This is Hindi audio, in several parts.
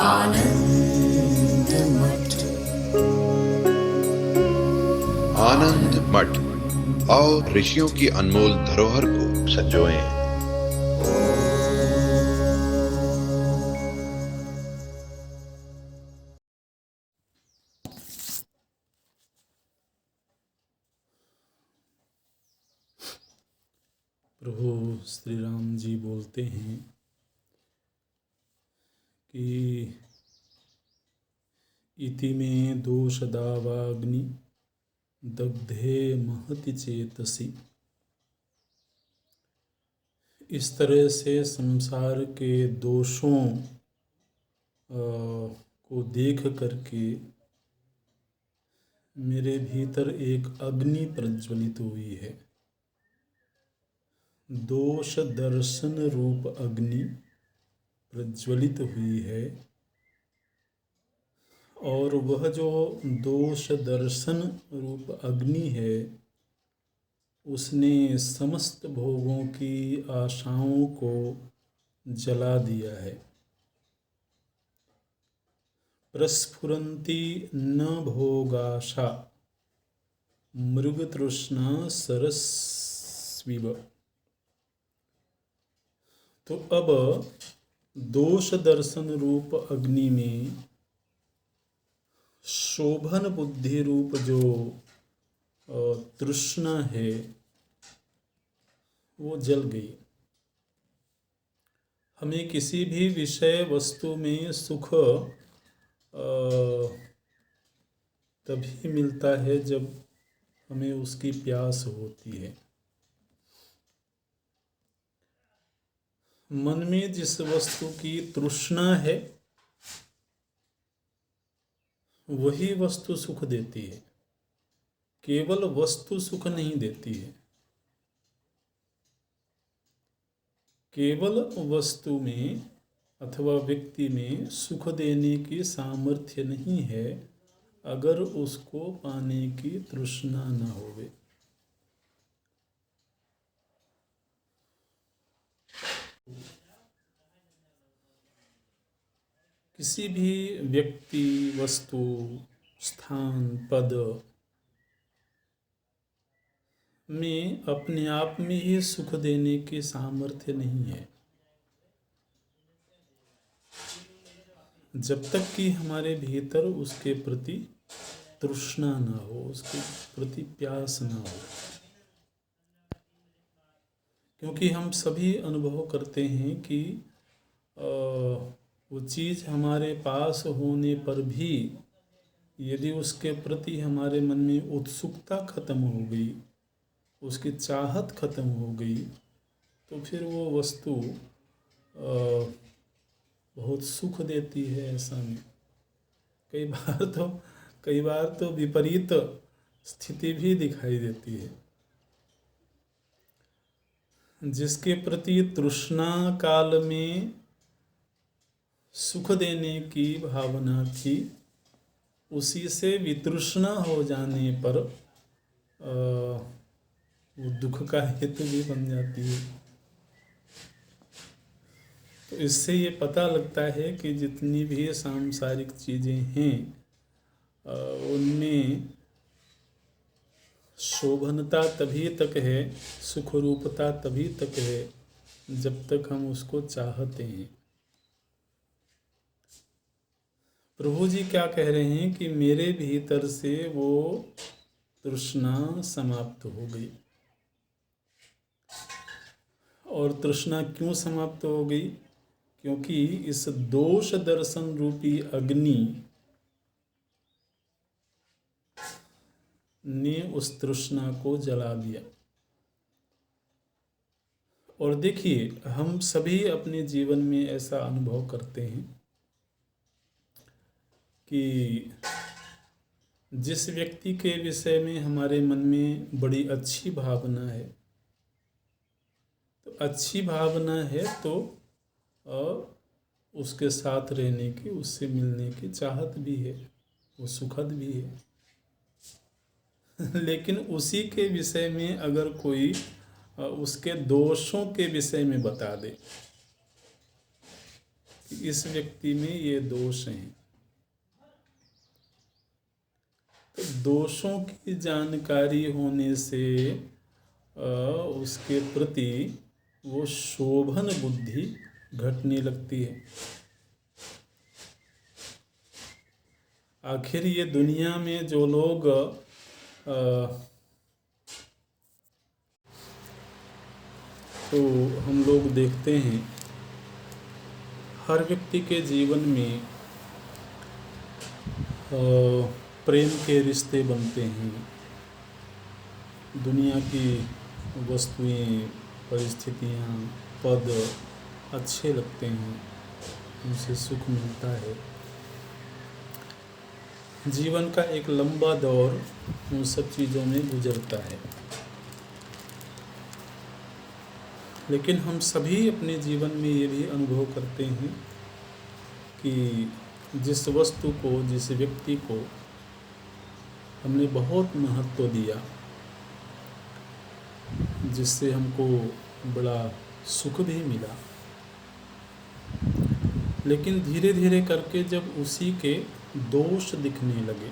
आनंद मठ। आनंद मठ और ऋषियों की अनमोल धरोहर को संजोएं। प्रभु श्री राम जी बोलते हैं कि इति में दोषदावाग्नि दग्धे महति चेतसी। इस तरह से संसार के दोषों को देख करके मेरे भीतर एक अग्नि प्रज्वलित हुई है। दोष दर्शन रूप अग्नि प्रज्वलित हुई है और वह जो दोष दर्शन रूप अग्नि है उसने समस्त भोगों की आशाओं को जला दिया है। प्रस्फुरन्ति न भोगाशा मृगतृष्णा सरस्विव। तो अब दोष दर्शन रूप अग्नि में शोभन बुद्धि रूप जो तृष्णा है वो जल गई। हमें किसी भी विषय वस्तु में सुख तभी मिलता है जब हमें उसकी प्यास होती है। मन में जिस वस्तु की तृष्णा है वही वस्तु सुख देती है, केवल वस्तु सुख नहीं देती है। केवल वस्तु में अथवा व्यक्ति में सुख देने की सामर्थ्य नहीं है अगर उसको पाने की तृष्णा न होवे। किसी भी व्यक्ति, वस्तु, स्थान, पद में अपने आप में ही सुख देने की सामर्थ्य नहीं है। जब तक कि हमारे भीतर उसके प्रति तृष्णा न हो, उसके प्रति प्यास न हो। क्योंकि हम सभी अनुभव करते हैं कि वो चीज़ हमारे पास होने पर भी यदि उसके प्रति हमारे मन में उत्सुकता खत्म हो गई, उसकी चाहत खत्म हो गई, तो फिर वो वस्तु बहुत सुख देती है ऐसा नहीं। कई बार तो विपरीत स्थिति भी दिखाई देती है। जिसके प्रति तृष्णा काल में सुख देने की भावना थी, उसी से वितृष्णा हो जाने पर वो दुख का हेतु भी बन जाती है। तो इससे ये पता लगता है कि जितनी भी सांसारिक चीज़ें हैं उनमें शोभनता तभी तक है, सुख रूपता तभी तक है जब तक हम उसको चाहते हैं। प्रभु जी क्या कह रहे हैं कि मेरे भीतर से वो तृष्णा समाप्त हो गई। और तृष्णा क्यों समाप्त हो गई? क्योंकि इस दोष दर्शन रूपी अग्नि ने उस तृष्णा को जला दिया। और देखिए, हम सभी अपने जीवन में ऐसा अनुभव करते हैं कि जिस व्यक्ति के विषय में हमारे मन में बड़ी अच्छी भावना है, तो अच्छी भावना है तो उसके साथ रहने की, उससे मिलने की चाहत भी है, वो सुखद भी है। लेकिन उसी के विषय में अगर कोई उसके दोषों के विषय में बता दे कि इस व्यक्ति में ये दोष हैं। तो दोषों की जानकारी होने से उसके प्रति वो शोभन बुद्धि घटने लगती है। आखिर ये दुनिया में जो लोग तो हम लोग देखते हैं हर व्यक्ति के जीवन में प्रेम के रिश्ते बनते हैं। दुनिया की वस्तुएं, परिस्थितियाँ, पद अच्छे लगते हैं, उनसे सुख मिलता है। जीवन का एक लंबा दौर उन सब चीज़ों में गुजरता है। लेकिन हम सभी अपने जीवन में ये भी अनुभव करते हैं कि जिस वस्तु को, जिस व्यक्ति को हमने बहुत महत्व दिया, जिससे हमको बड़ा सुख भी मिला, लेकिन धीरे धीरे करके जब उसी के दोष दिखने लगे,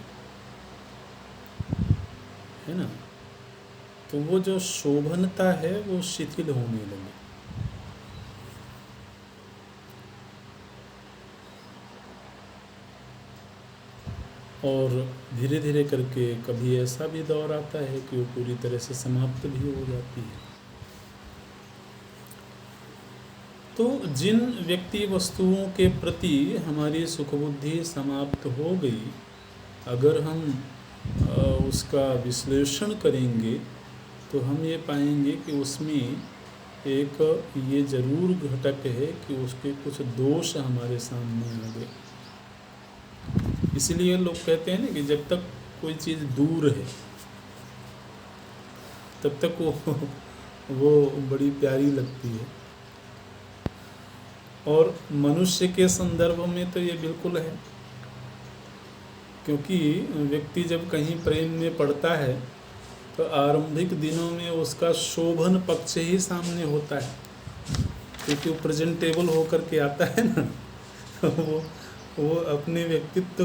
है ना, तो वो जो शोभनता है वो शिथिल होने लगी। और धीरे धीरे करके कभी ऐसा भी दौर आता है कि वो पूरी तरह से समाप्त भी हो जाती है। तो जिन व्यक्ति वस्तुओं के प्रति हमारी सुखबुद्धि समाप्त हो गई, अगर हम उसका विश्लेषण करेंगे तो हम ये पाएंगे कि उसमें एक ये जरूर घटक है कि उसके कुछ दोष हमारे सामने आ गए। इसलिए लोग कहते हैं ना कि जब तक कोई चीज़ दूर है तब तक वो बड़ी प्यारी लगती है। और मनुष्य के संदर्भ में तो ये बिल्कुल है, क्योंकि व्यक्ति जब कहीं प्रेम में पड़ता है तो आरंभिक दिनों में उसका शोभन पक्ष ही सामने होता है, क्योंकि वो प्रेजेंटेबल होकर के आता है ना। वो अपने व्यक्तित्व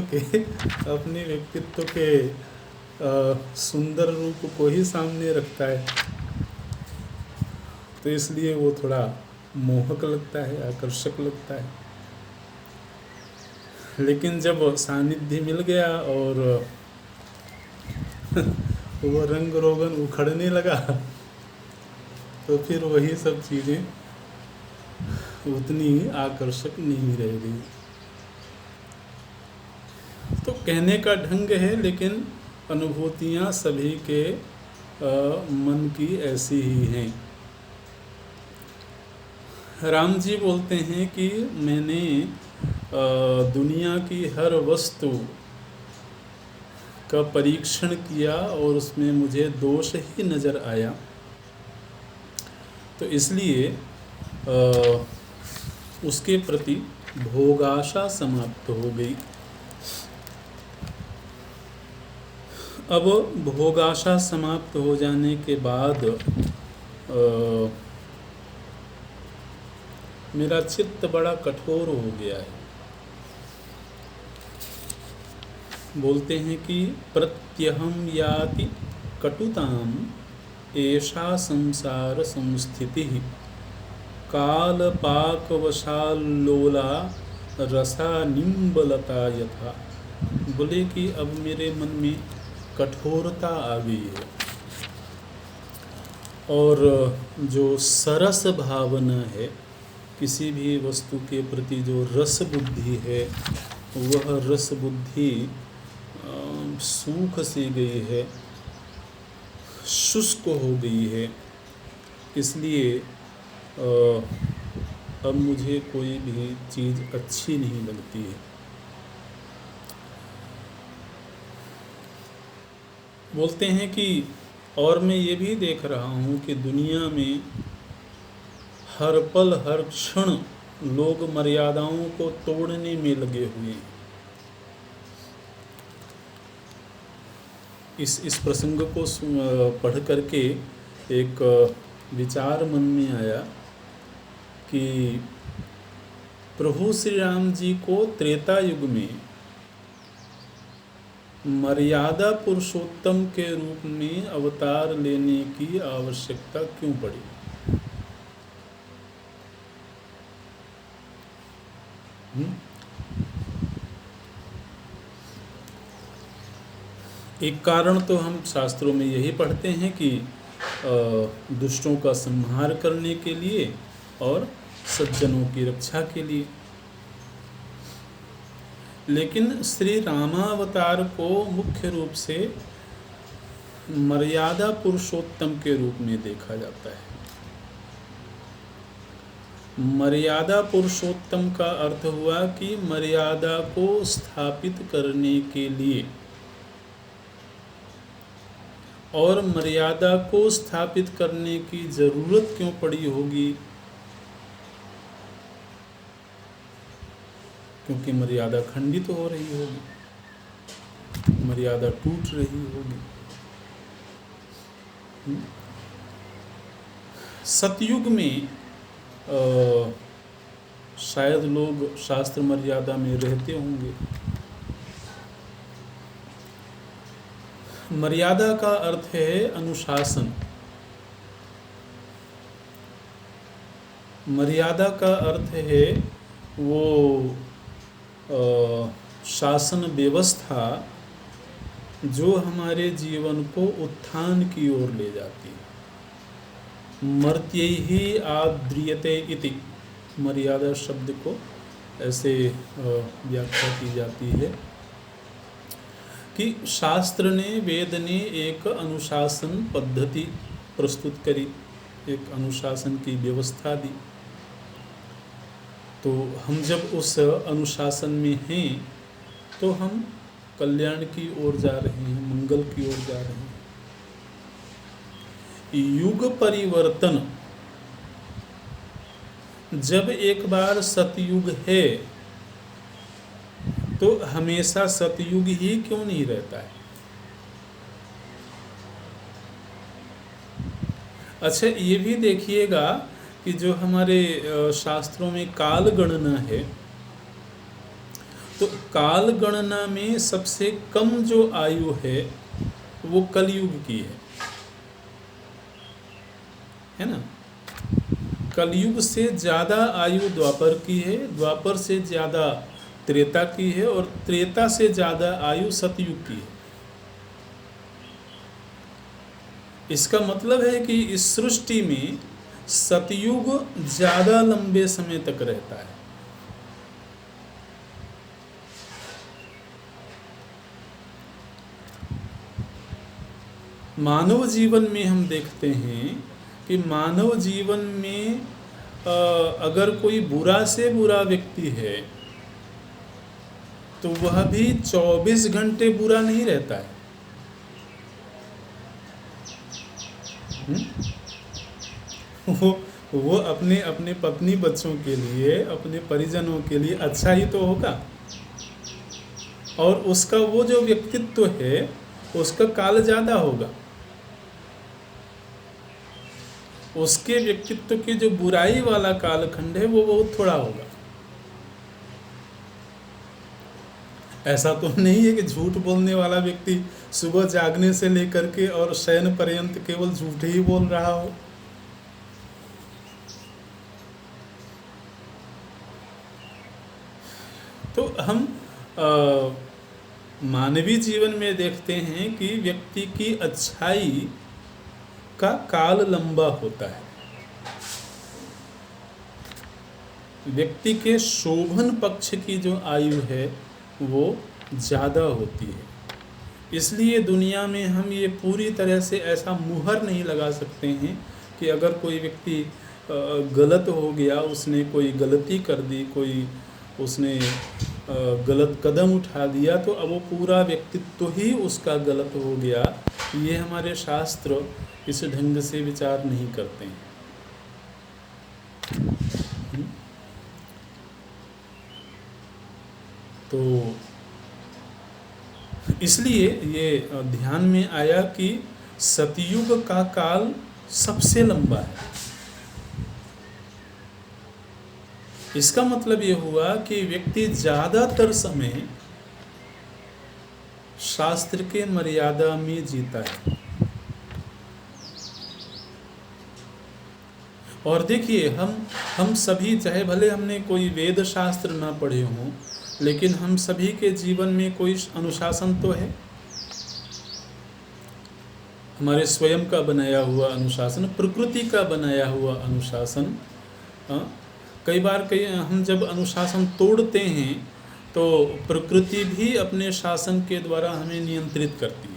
के सुंदर रूप को ही सामने रखता है, तो इसलिए वो थोड़ा मोहक लगता है, आकर्षक लगता है। लेकिन जब सानिध्य मिल गया और वो रंग रोगन उखड़ने लगा तो फिर वही सब चीज़ें उतनी आकर्षक नहीं रह गई। तो कहने का ढंग है, लेकिन अनुभूतियाँ सभी के मन की ऐसी ही हैं। राम जी बोलते हैं कि मैंने दुनिया की हर वस्तु का परीक्षण किया और उसमें मुझे दोष ही नज़र आया, तो इसलिए उसके प्रति भोगाशा समाप्त हो गई। अब भोगाशा समाप्त हो जाने के बाद मेरा चित्त बड़ा कठोर हो गया है। बोलते हैं कि प्रत्यहम याति कटुताम एषा संसार संस्थिति काल पाकवशालोला रसा निम्बलता यथा। बोले कि अब मेरे मन में कठोरता आ गई है और जो सरस भावना है, किसी भी वस्तु के प्रति जो रस बुद्धि है, वह रस बुद्धि सूख सी गई है, शुष्क हो गई है। इसलिए अब मुझे कोई भी चीज़ अच्छी नहीं लगती है। बोलते हैं कि और मैं ये भी देख रहा हूँ कि दुनिया में हर पल हर क्षण लोग मर्यादाओं को तोड़ने में लगे हुए हैं। इस प्रसंग को पढ़ करके एक विचार मन में आया कि प्रभु श्री राम जी को त्रेता युग में मर्यादा पुरुषोत्तम के रूप में अवतार लेने की आवश्यकता क्यों पड़ी? एक कारण तो हम शास्त्रों में यही पढ़ते हैं कि दुष्टों का संहार करने के लिए और सज्जनों की रक्षा के लिए। लेकिन श्री रामावतार को मुख्य रूप से मर्यादा पुरुषोत्तम के रूप में देखा जाता है। मर्यादा पुरुषोत्तम का अर्थ हुआ कि मर्यादा को स्थापित करने के लिए, और मर्यादा को स्थापित करने की जरूरत क्यों पड़ी होगी? क्योंकि मर्यादा खंडित हो रही होगी, मर्यादा टूट रही होगी। सतयुग में शायद लोग शास्त्र मर्यादा में रहते होंगे। मर्यादा का अर्थ है अनुशासन। मर्यादा का अर्थ है वो शासन व्यवस्था जो हमारे जीवन को उत्थान की ओर ले जाती है। मर्त्यैहि आद्रियते इति, मर्यादा शब्द को ऐसे व्याख्या की जाती है कि शास्त्र ने, वेद ने एक अनुशासन पद्धति प्रस्तुत करी, एक अनुशासन की व्यवस्था दी। तो हम जब उस अनुशासन में हैं तो हम कल्याण की ओर जा रहे हैं, मंगल की ओर जा रहे हैं। युग परिवर्तन, जब एक बार सतयुग है तो हमेशा सतयुग ही क्यों नहीं रहता है? अच्छा, ये भी देखिएगा कि जो हमारे शास्त्रों में काल गणना है, तो काल गणना में सबसे कम जो आयु है वो कलयुग की है ना। कलयुग से ज़्यादा आयु द्वापर की है, द्वापर से ज़्यादा त्रेता की है, और त्रेता से ज़्यादा आयु सतयुग की है। इसका मतलब है कि इस सृष्टि में सतयुग ज़्यादा लंबे समय तक रहता है। मानव जीवन में हम देखते हैं कि मानव जीवन में अगर कोई बुरा से बुरा व्यक्ति है तो वह भी 24 घंटे बुरा नहीं रहता है। वो अपने अपने पत्नी बच्चों के लिए, अपने परिजनों के लिए अच्छा ही तो होगा, और उसका वो जो व्यक्तित्व है उसका काल ज़्यादा होगा। उसके व्यक्तित्व की जो बुराई वाला कालखंड है वो बहुत थोड़ा होगा। ऐसा तो नहीं है कि झूठ बोलने वाला व्यक्ति सुबह जागने से लेकर के और शयन पर्यंत केवल झूठ ही बोल रहा हो। तो हम मानवीय जीवन में देखते हैं कि व्यक्ति की अच्छाई का काल लंबा होता है, व्यक्ति के शोभन पक्ष की जो आयु है वो ज़्यादा होती है। इसलिए दुनिया में हम ये पूरी तरह से ऐसा मुहर नहीं लगा सकते हैं कि अगर कोई व्यक्ति गलत हो गया, उसने कोई गलती कर दी, कोई उसने गलत कदम उठा दिया, तो अब वो पूरा व्यक्तित्व ही उसका गलत हो गया। ये हमारे शास्त्र इस ढंग से विचार नहीं करते हैं। तो इसलिए ये ध्यान में आया कि सतयुग का काल सबसे लंबा है। इसका मतलब ये हुआ कि व्यक्ति ज़्यादातर समय शास्त्र के मर्यादा में जीता है। और देखिए, हम सभी, चाहे भले हमने कोई वेद शास्त्र ना पढ़े हों, लेकिन हम सभी के जीवन में कोई अनुशासन तो है। हमारे स्वयं का बनाया हुआ अनुशासन, प्रकृति का बनाया हुआ अनुशासन। कई बार हम जब अनुशासन तोड़ते हैं तो प्रकृति भी अपने शासन के द्वारा हमें नियंत्रित करती है।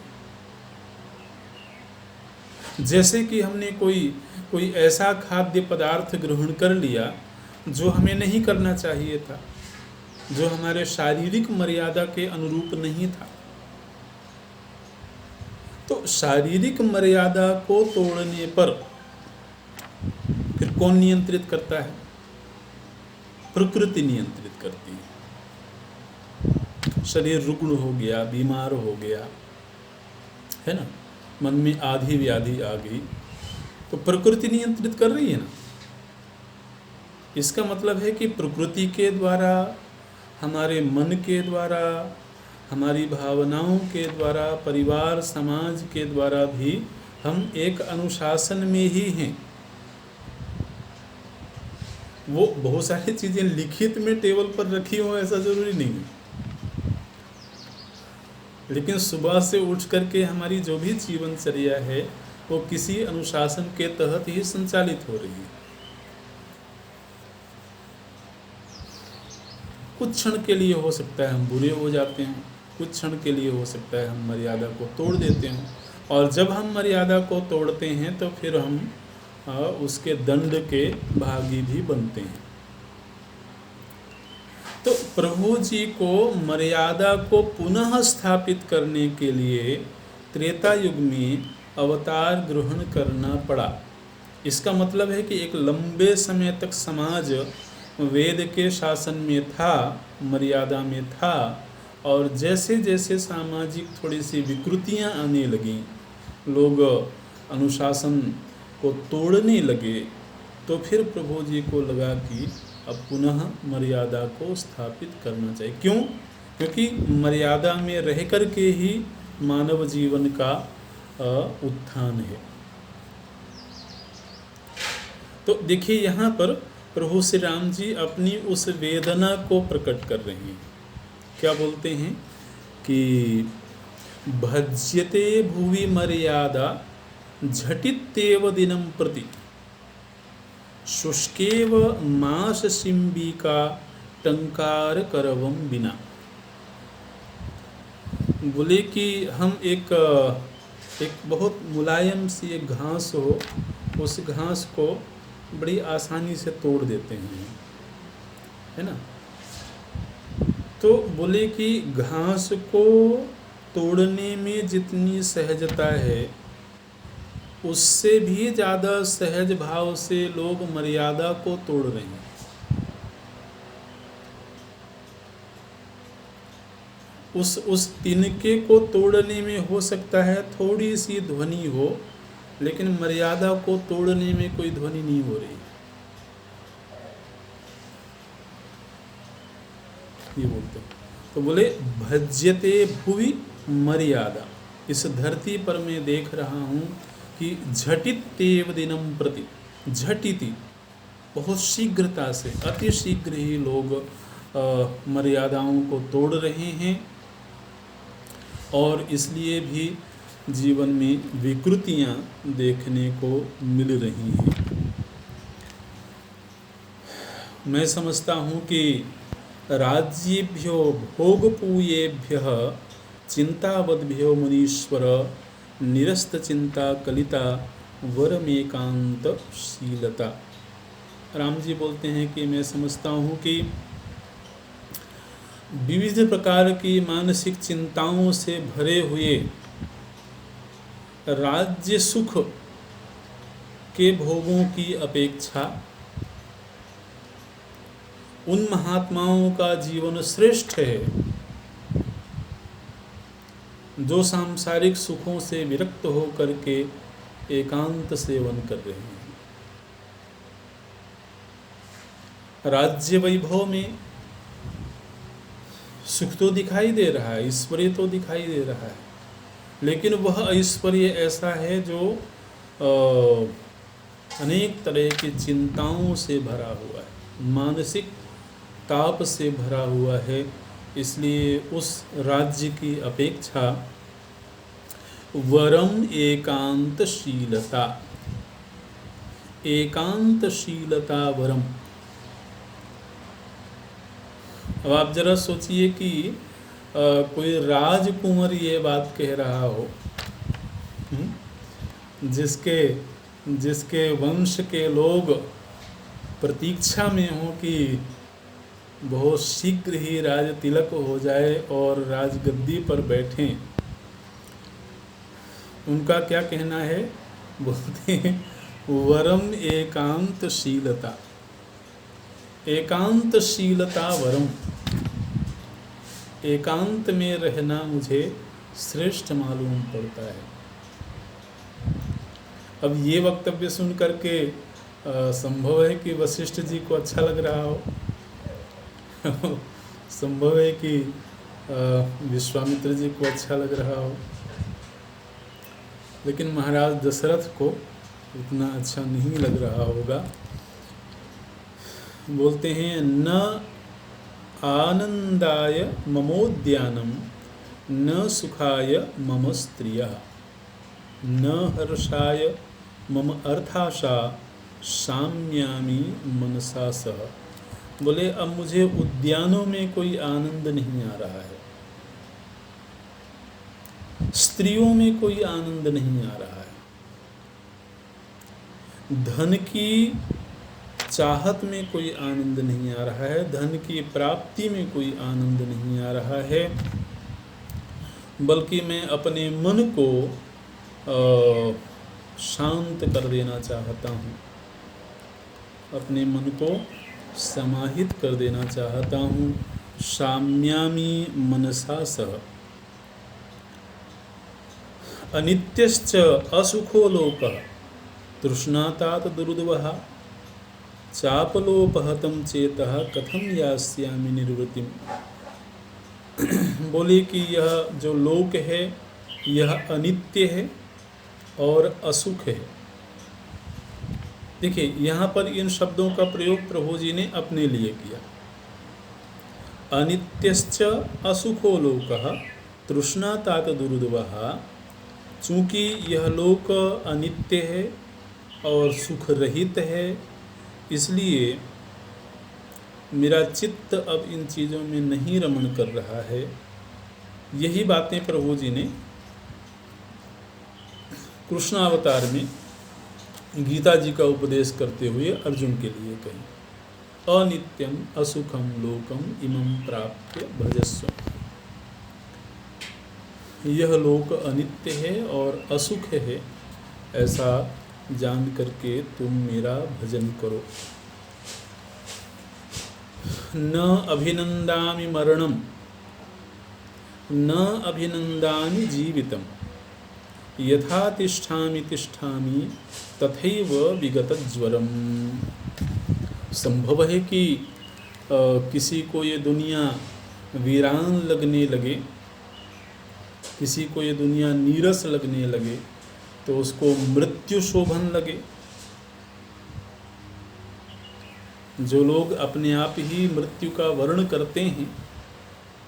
जैसे कि हमने कोई ऐसा खाद्य पदार्थ ग्रहण कर लिया जो हमें नहीं करना चाहिए था, जो हमारे शारीरिक मर्यादा के अनुरूप नहीं था। तो शारीरिक मर्यादा को तोड़ने पर फिर कौन नियंत्रित करता है? प्रकृति नियंत्रित करती है। शरीर रुग्ण हो गया, बीमार हो गया, है ना, मन में आधी व्याधि आ गई, तो प्रकृति नियंत्रित कर रही है ना। इसका मतलब है कि प्रकृति के द्वारा, हमारे मन के द्वारा, हमारी भावनाओं के द्वारा, परिवार समाज के द्वारा भी हम एक अनुशासन में ही हैं। वो बहुत सारी चीज़ें लिखित में टेबल पर रखी हो ऐसा ज़रूरी नहीं है, लेकिन सुबह से उठ करके हमारी जो भी जीवनचर्या है वो किसी अनुशासन के तहत ही संचालित हो रही है। कुछ क्षण के लिए हो सकता है हम बुरे हो जाते हैं, कुछ क्षण के लिए हो सकता है हम मर्यादा को तोड़ देते हैं, और जब हम मर्यादा को तोड़ते हैं तो फिर हम उसके दंड के भागी भी बनते हैं। तो प्रभु जी को मर्यादा को पुनः स्थापित करने के लिए त्रेता युग में अवतार ग्रहण करना पड़ा। इसका मतलब है कि एक लंबे समय तक समाज वेद के शासन में था, मर्यादा में था, और जैसे जैसे सामाजिक थोड़ी सी विकृतियां आने लगीं, लोग अनुशासन को तोड़ने लगे, तो फिर प्रभु जी को लगा कि अब पुनः मर्यादा को स्थापित करना चाहिए। क्यों? क्योंकि मर्यादा में रह कर के ही मानव जीवन का उत्थान है। तो देखिए, यहाँ पर प्रभु श्री राम जी अपनी उस वेदना को प्रकट कर रहे हैं। क्या बोलते हैं कि भज्यते भुवि मर्यादा झटित्येव दिनं प्रति शुष्केव मास सिंबिका टंकार करवम बिना। बोले कि हम एक बहुत मुलायम सी एक घास हो, उस घास को बड़ी आसानी से तोड़ देते हैं, है ना। तो बोले कि घास को तोड़ने में जितनी सहजता है, उससे भी ज़्यादा सहज भाव से लोग मर्यादा को तोड़ रहे हैं। उस तिनके को तोड़ने में हो सकता है थोड़ी सी ध्वनि हो, लेकिन मर्यादा को तोड़ने में कोई ध्वनि नहीं हो रही। ये बोलते हैं। तो बोले भज्यते भुवि मर्यादा। इस धरती पर मैं देख रहा हूँ कि झटित्येव दिनं प्रति, झटिति बहुत शीघ्रता से, अति शीघ्र ही लोग मर्यादाओं को तोड़ रहे हैं, और इसलिए भी जीवन में विकृतियां देखने को मिल रही हैं। मैं समझता हूँ कि राज्येभ्यो भोगपूयेभ्यः चिंतावद्भ्यो मुनीश्वर निरस्त चिंता कलिता वरमेकांत शीलता। राम जी बोलते हैं कि मैं समझता हूँ कि विविध प्रकार की मानसिक चिंताओं से भरे हुए राज्य सुख के भोगों की अपेक्षा उन महात्माओं का जीवन श्रेष्ठ है जो सांसारिक सुखों से विरक्त होकर के एकांत सेवन कर रहे हैं। राज्य वैभव में सुख तो दिखाई दे रहा है, ऐश्वर्य तो दिखाई दे रहा है, लेकिन वह ऐश्वर्य ऐसा है जो अनेक तरह की चिंताओं से भरा हुआ है, मानसिक ताप से भरा हुआ है। इसलिए उस राज्य की अपेक्षा वरम एकांतशीलता, एकांतशीलता वरम। अब आप जरा सोचिए कि कोई राजकुंवर ये बात कह रहा हो, जिसके वंश के लोग प्रतीक्षा में हों कि बहुत शीघ्र ही राज तिलक हो जाए और राजगद्दी पर बैठें। उनका क्या कहना है? बोलते हैं वरम एकांतशीलता, एकांतशीलता वरम, एकांत में रहना मुझे श्रेष्ठ मालूम पड़ता है। अब ये वक्तव्य सुन करके संभव है कि वशिष्ठ जी को अच्छा लग रहा हो संभव है कि विश्वामित्र जी को अच्छा लग रहा हो, लेकिन महाराज दशरथ को उतना अच्छा नहीं लग रहा होगा। बोलते हैं न आनंदाय ममोद्यानम न सुखाय मम स्त्रियः न हर्षाय मम अर्थाशा साम्यामि मनसा सह। बोले अब मुझे उद्यानों में कोई आनंद नहीं आ रहा है, स्त्रियों में कोई आनंद नहीं आ रहा है, धन की चाहत में कोई आनंद नहीं आ रहा है, धन की प्राप्ति में कोई आनंद नहीं आ रहा है, बल्कि मैं अपने मन को शांत कर देना चाहता हूँ, अपने मन को समाहित कर देना चाहता हूँ। शाम्यामि मनसा सह अनित्यश्च असुखो लोकः तृष्णातात दुर्दवः चापलोपहतं चेतः कथम यास्यामि निर्वृतिम। बोले कि यह जो लोक है यह अनित्य है और असुख है। देखिए यहाँ पर इन शब्दों का प्रयोग प्रभु जी ने अपने लिए किया। अनित्यश्च असुखो लोकः तृष्णातात दुर्दवः। चूँकि यह लोक अनित्य है और सुख रहित है, इसलिए मेरा चित्त अब इन चीज़ों में नहीं रमण कर रहा है। यही बातें प्रभु जी ने कृष्णावतार में गीता जी का उपदेश करते हुए अर्जुन के लिए कही। अनित्यम असुखम लोकम इमं प्राप्य भजस्व। यह लोक अनित्य है और असुख है, ऐसा जान करके तुम मेरा भजन करो। न अभिनंदामि मरणम न अभिनंदामि जीवितम यथा तिष्ठामि तिष्ठामि तथैव विगत ज्वरम। संभव है कि किसी को ये दुनिया वीरान लगने लगे, किसी को ये दुनिया नीरस लगने लगे, तो उसको मृत्यु शोभन लगे। जो लोग अपने आप ही मृत्यु का वर्ण करते हैं,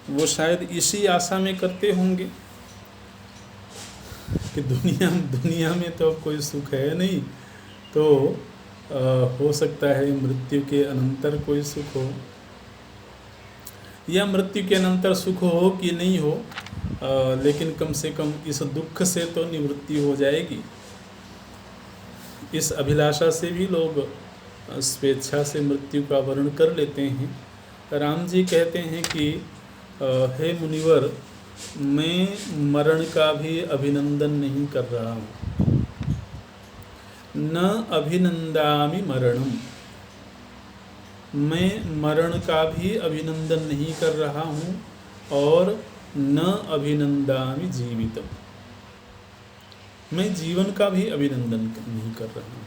वो शायद इसी आशा में करते होंगे कि दुनिया में तो कोई सुख है नहीं, तो हो सकता है मृत्यु के अनंतर कोई सुख हो, या मृत्यु के अनंतर सुख हो कि नहीं हो, लेकिन कम से कम इस दुख से तो निवृत्ति हो जाएगी। इस अभिलाषा से भी लोग स्वेच्छा से मृत्यु का वर्ण कर लेते हैं। राम जी कहते हैं कि हे मुनिवर, मैं मरण का भी अभिनंदन नहीं कर रहा हूँ। न अभिनंदामि मरणम, मैं मरण का भी अभिनंदन नहीं कर रहा हूँ, और न अभिनंदामि जीवितम, मैं जीवन का भी अभिनंदन नहीं कर रहा हूँ।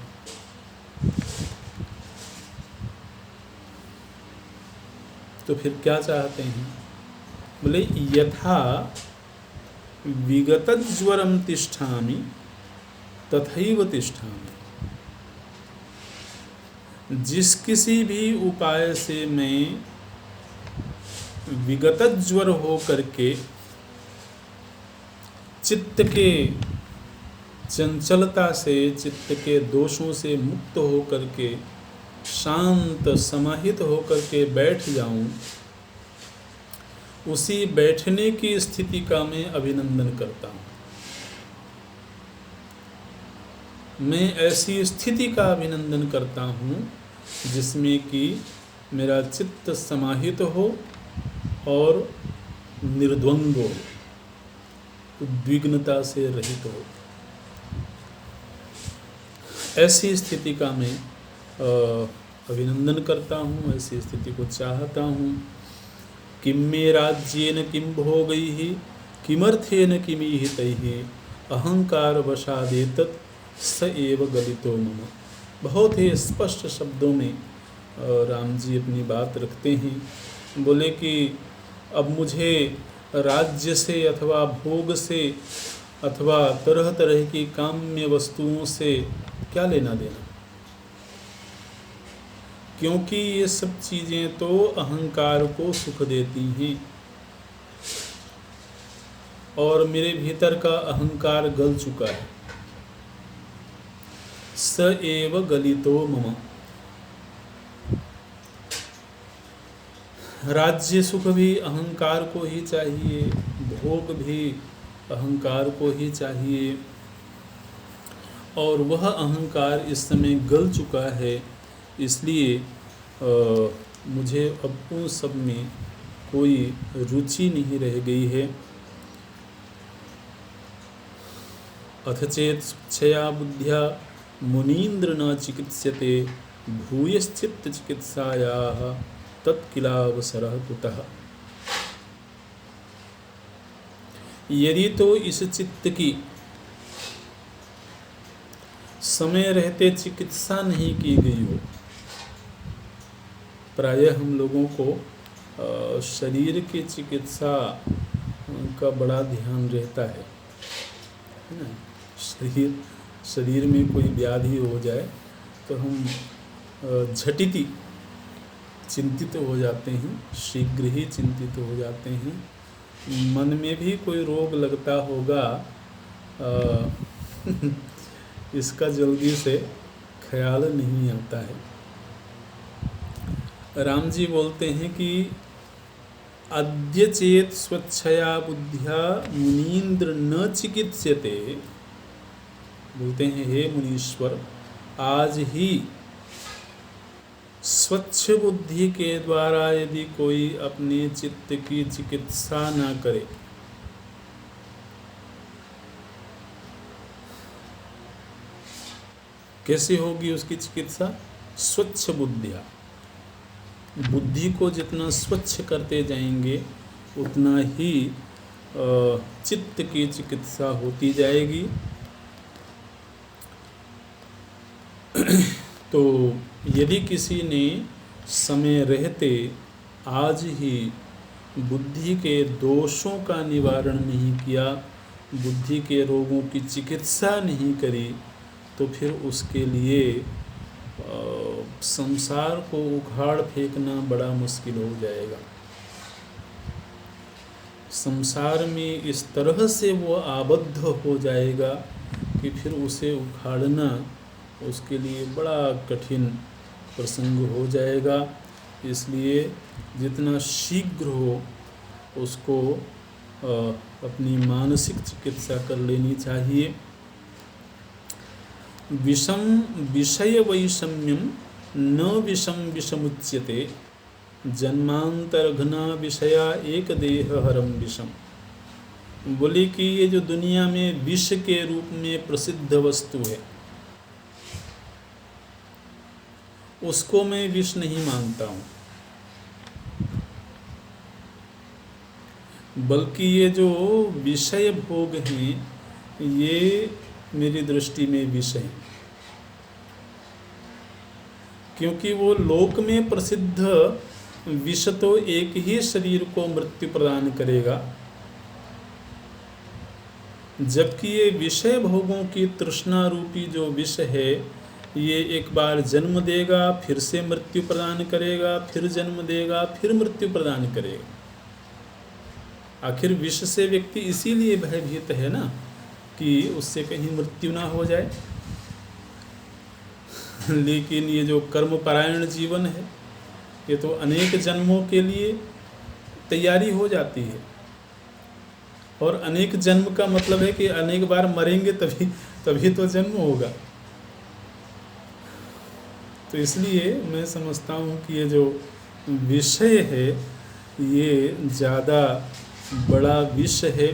तो फिर क्या चाहते हैं? बोले यथा विगतज्वरम तिष्ठामि तथैव तिष्ठामि। जिस किसी भी उपाय से मैं विगतज्वर हो करके चित्त के चंचलता से, चित्त के दोषों से मुक्त हो करके शांत समाहित हो करके बैठ जाऊं, उसी बैठने की स्थिति का मैं अभिनंदन करता हूँ। मैं ऐसी स्थिति का अभिनंदन करता हूँ जिसमें कि मेरा चित्त समाहित हो और निर्द्वंद हो, उद्विग्नता से रहित हो। ऐसी स्थिति का मैं अभिनंदन करता हूँ, ऐसी स्थिति को चाहता हूँ। किम मे राज्येन किम भोगैः किमर्थेन किमीहितैः अहंकार वशादेतत् स एव गलितो मम। बहुत ही स्पष्ट शब्दों में राम जी अपनी बात रखते हैं। बोले कि अब मुझे राज्य से अथवा भोग से अथवा तरह तरह की काम्य वस्तुओं से क्या लेना देना, क्योंकि ये सब चीज़ें तो अहंकार को सुख देती हैं और मेरे भीतर का अहंकार गल चुका है। स एव गलितो मम। राज्य सुख भी अहंकार को ही चाहिए, भोग भी अहंकार को ही चाहिए, और वह अहंकार इस समय गल चुका है। इसलिए मुझे अब उन सब में कोई रुचि नहीं रह गई है। अथ चेत स्वच्छया बुद्ध्या मुनीन्द्र न चिकित्स्यते भूयश्चित्त चिकित्सायाः तत्किलावसरः कुतः। यदि तो इस चित्त की समय रहते चिकित्सा नहीं की गई हो, प्रायः हम लोगों को शरीर की चिकित्सा का बड़ा ध्यान रहता है ना। शरीर में कोई व्याधि हो जाए तो हम झटिति चिंतित हो जाते हैं, शीघ्र ही चिंतित हो जाते हैं। मन में भी कोई रोग लगता होगा, इसका जल्दी से ख्याल नहीं आता है। राम जी बोलते हैं कि अद्य चेत स्वच्छया बुद्ध्या मुनीन्द्र न चिकित्स्यते। बोलते हैं हे मुनीश्वर, आज ही स्वच्छ बुद्धि के द्वारा यदि कोई अपने चित्त की चिकित्सा ना करे, कैसे होगी उसकी चिकित्सा? स्वच्छ बुद्धिया। बुद्धि को जितना स्वच्छ करते जाएंगे उतना ही चित्त की चिकित्सा होती जाएगी। तो यदि किसी ने समय रहते आज ही बुद्धि के दोषों का निवारण नहीं किया, बुद्धि के रोगों की चिकित्सा नहीं करी, तो फिर उसके लिए संसार को उखाड़ फेंकना बड़ा मुश्किल हो जाएगा। संसार में इस तरह से वो आबद्ध हो जाएगा कि फिर उसे उखाड़ना उसके लिए बड़ा कठिन प्रसंग हो जाएगा। इसलिए जितना शीघ्र हो उसको अपनी मानसिक चिकित्सा कर लेनी चाहिए। विषम विषय वैषम्यम न विषम विषमुच्यते जन्मांतरघ्ना विषया एक देह हरम विषम। बोले कि ये जो दुनिया में विष के रूप में प्रसिद्ध वस्तु है, उसको मैं विष नहीं मानता हूँ, बल्कि ये जो विषय भोग हैं ये मेरी दृष्टि में विष है। क्योंकि वो लोक में प्रसिद्ध विष तो एक ही शरीर को मृत्यु प्रदान करेगा, जबकि ये विषय भोगों की तृष्णा रूपी जो विष है ये एक बार जन्म देगा, फिर से मृत्यु प्रदान करेगा, फिर जन्म देगा, फिर मृत्यु प्रदान करेगा। आखिर विष से व्यक्ति इसीलिए भयभीत है ना कि उससे कहीं मृत्यु ना हो जाए। लेकिन ये जो कर्मपरायण जीवन है ये तो अनेक जन्मों के लिए तैयारी हो जाती है, और अनेक जन्म का मतलब है कि अनेक बार मरेंगे तभी तो जन्म होगा। तो इसलिए मैं समझता हूँ कि ये जो विषय है ये ज़्यादा बड़ा विष है।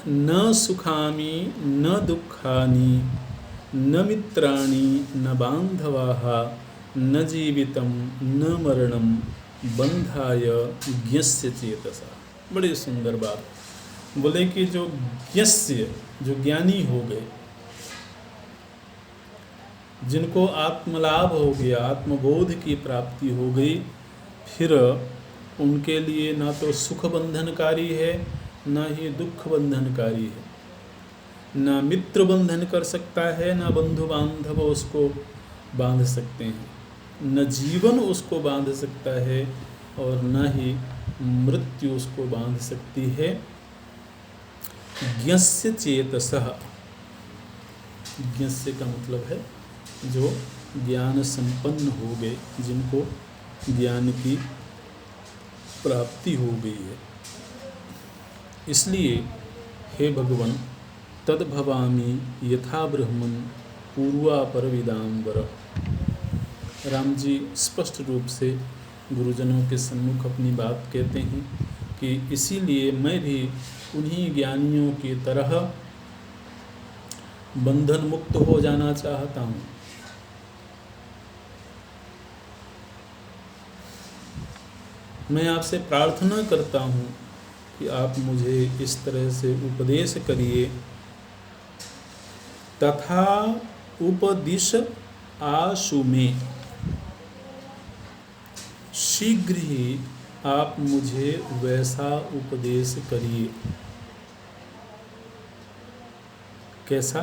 न सुखामी न दुखानी न मित्राणि न बांधवाः न जीवितम न मरणम बंधाय ज्ञस्य चेतसा। बड़ी सुंदर बात बोले कि जो ज्ञस्य, जो ज्ञानी हो गए, जिनको आत्मलाभ हो गया, आत्मबोध की प्राप्ति हो गई, फिर उनके लिए ना तो सुख बंधनकारी है ना ही दुख बंधनकारी है, ना मित्र बंधन कर सकता है, ना बंधु बांधव उसको बांध सकते हैं, न जीवन उसको बांध सकता है और न ही मृत्यु उसको बांध सकती है। ज्ञस्य चेतसः, ज्ञस्य का मतलब है जो ज्ञान संपन्न हो गए, जिनको ज्ञान की प्राप्ति हो गई है। इसलिए हे भगवान, तद्भवामि यथा ब्रह्मन् पूर्वापरविदाम्बर। राम जी स्पष्ट रूप से गुरुजनों के सम्मुख अपनी बात कहते हैं कि इसीलिए मैं भी उन्हीं ज्ञानियों की तरह बंधन मुक्त हो जाना चाहता हूँ। मैं आपसे प्रार्थना करता हूँ कि आप मुझे इस तरह से उपदेश करिए। तथा उपदिश आशु में, शीघ्र ही आप मुझे वैसा उपदेश करिए। कैसा?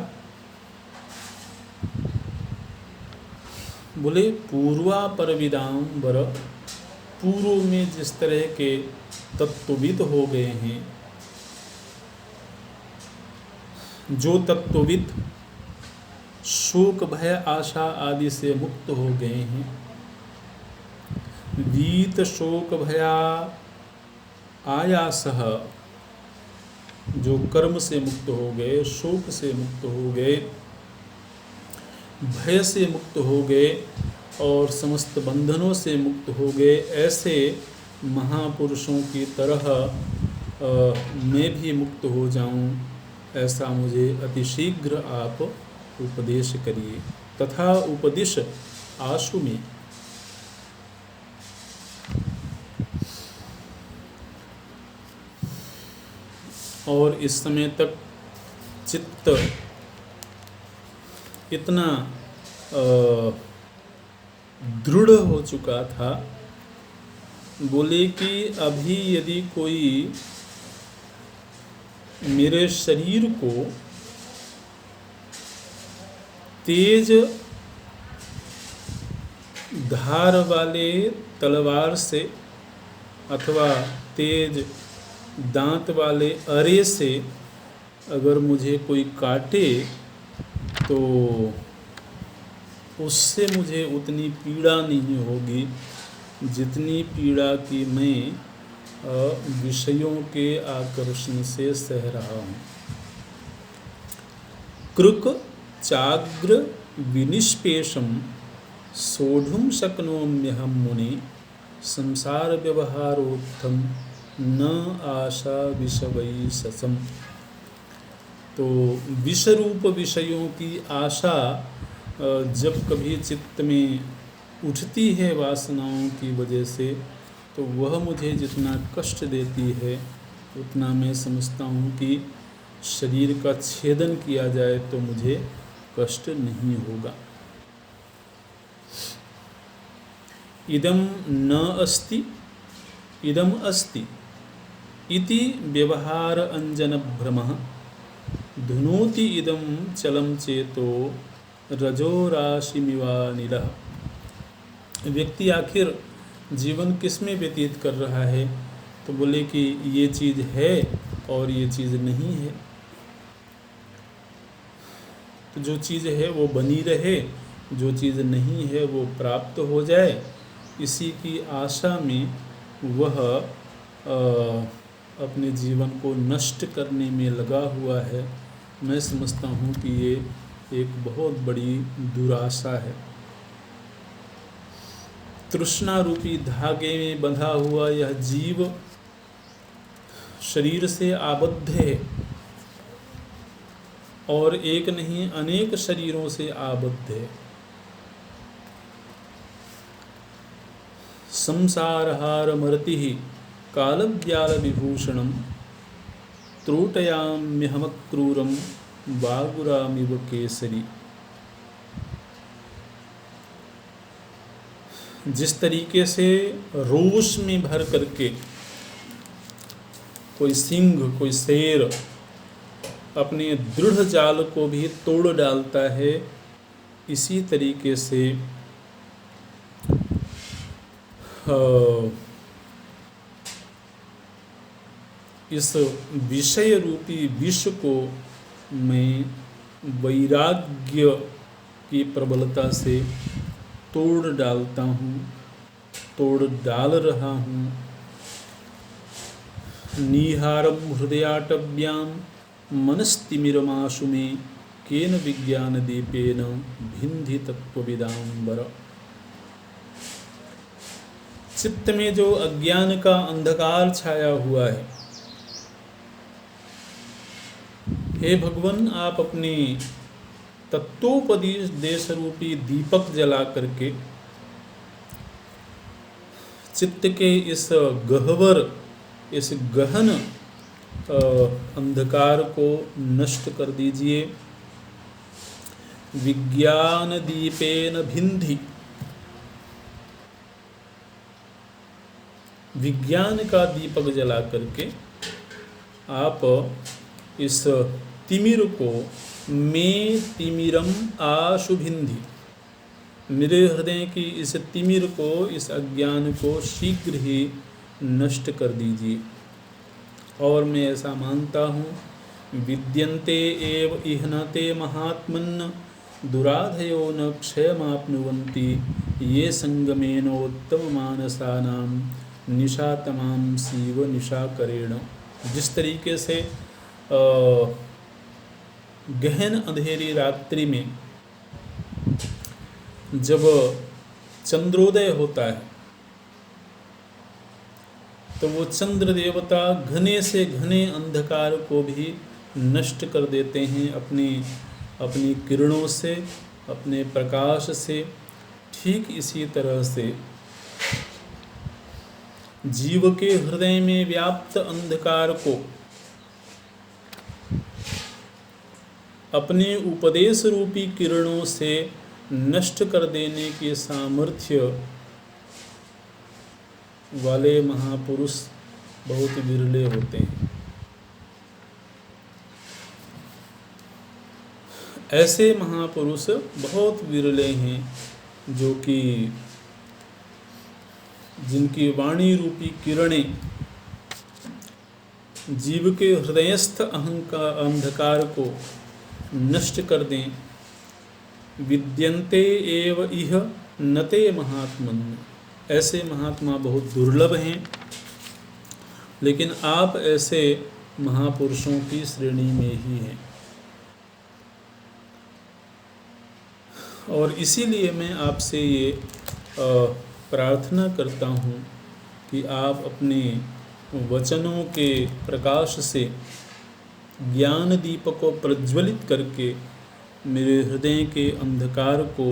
बोले पूर्वापरविदाम्बर, पूर्व में जिस तरह के तत्वविद हो गए हैं, जो तत्वविद शोक भय आशा आदि से मुक्त हो गए हैं, वीत शोक भया आयासः, जो कर्म से मुक्त हो गए, शोक से मुक्त हो गए, भय से मुक्त हो गए और समस्त बंधनों से मुक्त हो गए, ऐसे महापुरुषों की तरह मैं भी मुक्त हो जाऊं, ऐसा मुझे अतिशीघ्र आप उपदेश करिए। तथा उपदिश आशु में, और इस समय तक चित्त इतना दृढ़ हो चुका था, बोले कि अभी यदि कोई मेरे शरीर को तेज धार वाले तलवार से अथवा तेज दांत वाले अरे से अगर मुझे कोई काटे तो उससे मुझे उतनी पीड़ा नहीं होगी जितनी पीड़ा की मैं विषयों के आकर्षण से सह रहा हूँ। कृक चाग्र विनिष्पेषम सोढ़ुम शक्नोम्यहम मुनि संसार व्यवहारोत्थम न आशा विषवैषसम। तो विषरूप विषयों की आशा जब कभी चित्त में उठती है वासनाओं की वजह से, तो वह मुझे जितना कष्ट देती है उतना मैं समझता हूँ कि शरीर का छेदन किया जाए तो मुझे कष्ट नहीं होगा। इदम न अस्ति इदम अस्ति इति व्यवहार अंजन भ्रमः धुनोति इदम चलम चेतो रजोराशिमिवानिलः। व्यक्ति आखिर जीवन किस में व्यतीत कर रहा है? तो बोले कि ये चीज़ है और ये चीज़ नहीं है। तो जो चीज़ है वो बनी रहे, जो चीज़ नहीं है वो प्राप्त हो जाए, इसी की आशा में वह अपने जीवन को नष्ट करने में लगा हुआ है। मैं समझता हूँ कि ये एक बहुत बड़ी दुराशा है। तृष्णा रूपी धागे में बंधा हुआ यह जीव शरीर से आबद्ध है और एक नहीं अनेक शरीरों से आबद्ध है। संसारहार मरति कालव्याल विभूषणम त्रोटयाम्यहमक्रूरम बागुरामिव केसरी। जिस तरीके से रोष में भर करके कोई सिंह, कोई शेर अपने दृढ़ जाल को भी तोड़ डालता है, इसी तरीके से इस विषय रूपी विष को मैं वैराग्य की प्रबलता से तोड़ डालता हूँ, तोड़ डाल रहा हूँ। निहारम हृदयाटव्याम मनस्तिमिरमाशु में केन विज्ञान दीपेन भिन्धि तत्वविदाम्बर। चित्त में जो अज्ञान का अंधकार छाया हुआ है, हे भगवान, आप अपने तत्वोपदेश रूपी दीपक जला करके चित्त के इस गहवर, इस गहन अंधकार को नष्ट कर दीजिए। विज्ञान दीपेन भिन्धि, विज्ञान का दीपक जला करके आप इस तिमिर को, मैं तिमिरम आशु भिन्धि, मेरे हृदय की इस तिमिर को, इस अज्ञान को शीघ्र ही नष्ट कर दीजिए। और मैं ऐसा मानता हूँ, विद्यन्ते एव इह्नते महात्मन् दुराधयो न क्षयमाप्नुवन्ति ये संगमेनोत्तम मानसानां निशातमां शिव निशाकरेण। जिस तरीके से गहन अंधेरी रात्रि में जब चंद्रोदय होता है तो वो चंद्र देवता घने से घने अंधकार को भी नष्ट कर देते हैं अपनी किरणों से, अपने प्रकाश से। ठीक इसी तरह से जीव के हृदय में व्याप्त अंधकार को अपने उपदेश रूपी किरणों से नष्ट कर देने के सामर्थ्य वाले महापुरुष बहुत विरले होते हैं। ऐसे महापुरुष बहुत विरले हैं जो कि जिनकी वाणी रूपी किरणें जीव के हृदयस्थ अहंकार अंधकार को नष्ट कर दें। विद्यन्ते एव इह नते महात्मन्, ऐसे महात्मा बहुत दुर्लभ हैं, लेकिन आप ऐसे महापुरुषों की श्रेणी में ही हैं। और इसीलिए मैं आपसे ये प्रार्थना करता हूँ कि आप अपने वचनों के प्रकाश से ज्ञान दीपक को प्रज्वलित करके मेरे हृदय के अंधकार को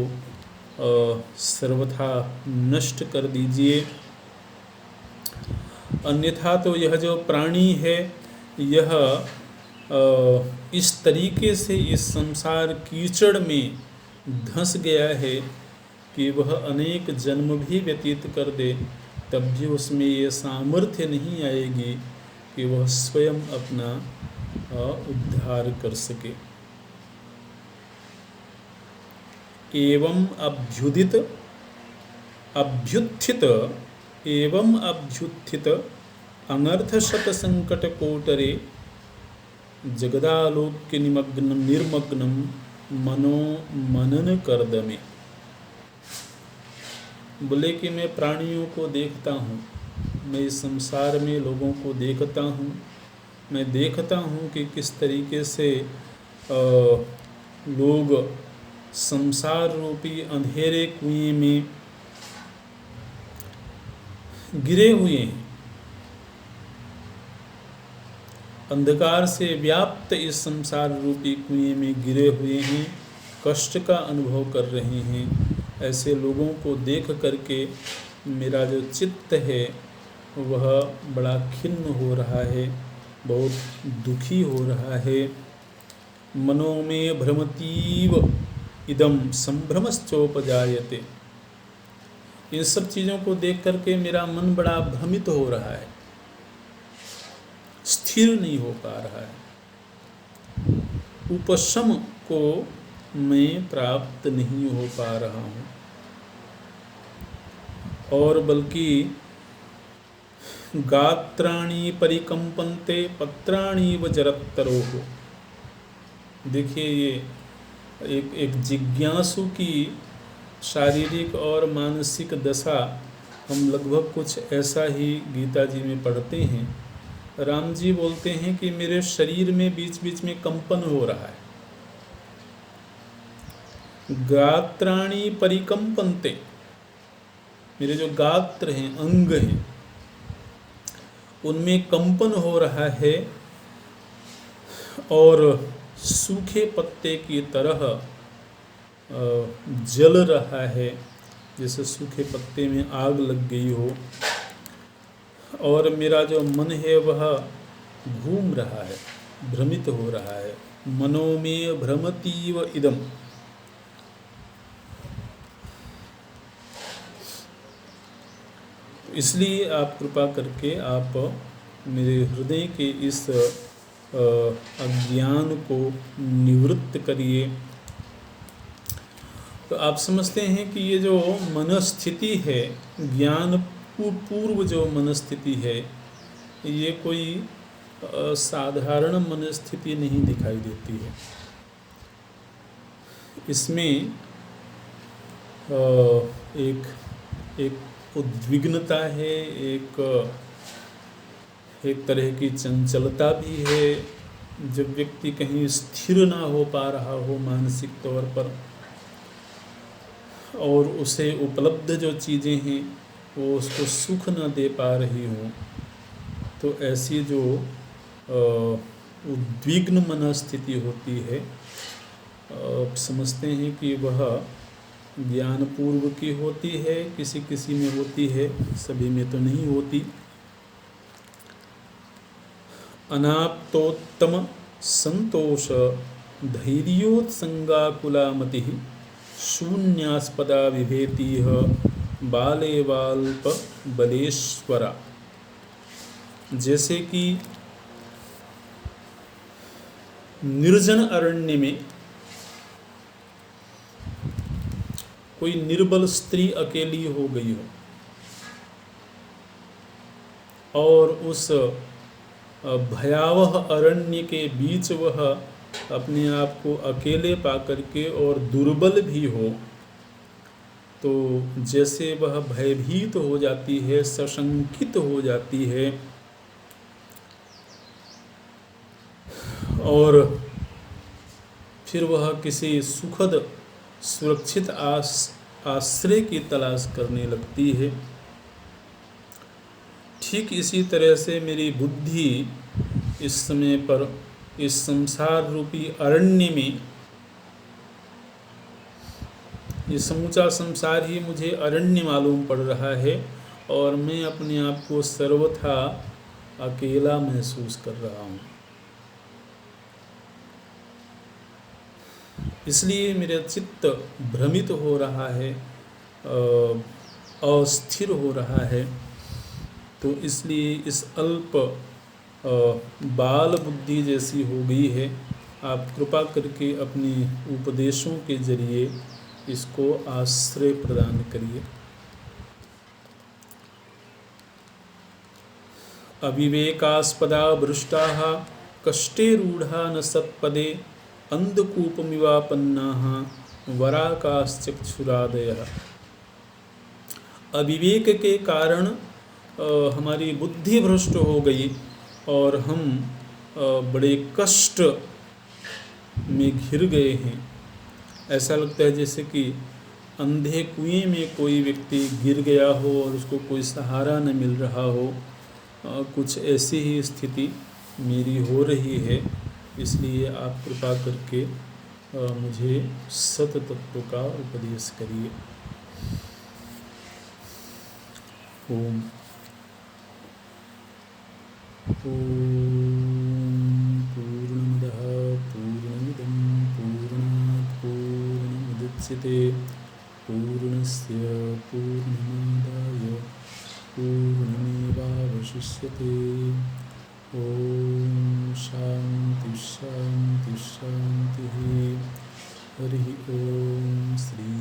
सर्वथा नष्ट कर दीजिए। अन्यथा तो यह जो प्राणी है यह इस तरीके से इस संसार कीचड़ में धंस गया है कि वह अनेक जन्म भी व्यतीत कर दे, तब भी उसमें ये सामर्थ्य नहीं आएगी कि वह स्वयं अपना उद्धार कर सके। एवं अभ्युत्थित अनर्थ शत संकट कोटरे जगदालोक्य निर्मग्नम मनो मनन कर्दमे। बोले कि मैं प्राणियों को देखता हूँ, मैं इस संसार में लोगों को देखता हूँ, मैं देखता हूँ कि किस तरीके से लोग संसार रूपी अंधेरे कुएं में गिरे हुए हैं, अंधकार से व्याप्त इस संसार रूपी कुएं में गिरे हुए हैं, कष्ट का अनुभव कर रहे हैं। ऐसे लोगों को देख करके मेरा जो चित्त है वह बड़ा खिन्न हो रहा है, बहुत दुखी हो रहा है। मनो में भ्रमतीव इदम संभ्रमश्चोपजायते। इन सब चीज़ों को देख करके मेरा मन बड़ा भ्रमित हो रहा है, स्थिर नहीं हो पा रहा है, उपशम को मैं प्राप्त नहीं हो पा रहा हूँ, और बल्कि गात्राणि परिकंपन्ते पत्राणि व जरत्तरोः। देखिए, ये एक जिज्ञासु की शारीरिक और मानसिक दशा हम लगभग कुछ ऐसा ही गीता जी में पढ़ते हैं। राम जी बोलते हैं कि मेरे शरीर में बीच बीच में कंपन हो रहा है। गात्राणि परिकंपन्ते, मेरे जो गात्र हैं, अंग हैं, उनमें कंपन हो रहा है और सूखे पत्ते की तरह जल रहा है, जैसे सूखे पत्ते में आग लग गई हो। और मेरा जो मन है वह घूम रहा है, भ्रमित हो रहा है। मनो में भ्रमतीव इदम। इसलिए आप कृपा करके आप मेरे हृदय के इस अज्ञान को निवृत्त करिए। तो आप समझते हैं कि ये जो मनस्थिति है, ज्ञान पूर्व जो मनस्थिति है, ये कोई साधारण मनस्थिति नहीं दिखाई देती है। इसमें एक उद्विग्नता है, एक तरह की चंचलता भी है। जब व्यक्ति कहीं स्थिर ना हो पा रहा हो मानसिक तौर पर, और उसे उपलब्ध जो चीज़ें हैं वो उसको सुख न दे पा रही हों, तो ऐसी जो उद्विग्न मनस्थिति होती है, समझते हैं कि वह ज्ञान पूर्व की होती है। किसी किसी में होती है, सभी में तो नहीं होती। अनाप्तोत्तम संतोष धैर्योत्संगाकुला मति शून्यास्पदा विभेतिः बालेवाल्प बलेश्वरा। जैसे कि निर्जन अरण्य में कोई निर्बल स्त्री अकेली हो गई हो, और उस भयावह अरण्य के बीच वह अपने आप को अकेले पा करके और दुर्बल भी हो, तो जैसे वह भयभीत हो जाती है, सशंकित हो जाती है, और फिर वह किसी सुखद सुरक्षित आश्रय की तलाश करने लगती है। ठीक इसी तरह से मेरी बुद्धि इस समय पर इस संसार रूपी अरण्य में, ये समूचा संसार ही मुझे अरण्य मालूम पड़ रहा है, और मैं अपने आप को सर्वथा अकेला महसूस कर रहा हूँ। इसलिए मेरा चित्त भ्रमित हो रहा है, अस्थिर हो रहा है, तो इसलिए इस अल्प बाल बुद्धि जैसी हो गई है। आप कृपा करके अपने उपदेशों के जरिए इसको आश्रय प्रदान करिए। अविवेकास्पदा भ्रष्टाः कष्टे रूढ़ा न सत्पदे अंधकूपमिवापन्नाः वराकाश्चक्षुरादयः। अविवेक के कारण हमारी बुद्धि भ्रष्ट हो गई और हम बड़े कष्ट में घिर गए हैं। ऐसा लगता है जैसे कि अंधे कुएं में कोई व्यक्ति गिर गया हो और उसको कोई सहारा न मिल रहा हो। कुछ ऐसी ही स्थिति मेरी हो रही है। इसलिए आप कृपा करके मुझे सत तत्व का उपदेश करिए। ओम पूर्णमदः पूर्णमिदं पूर्णात् पूर्णमुदच्यते पूर्णस्य पूर्णमादाय पूर्णमेवावशिष्यते। ओम शांति शांति शांति। हरि ओम। श्री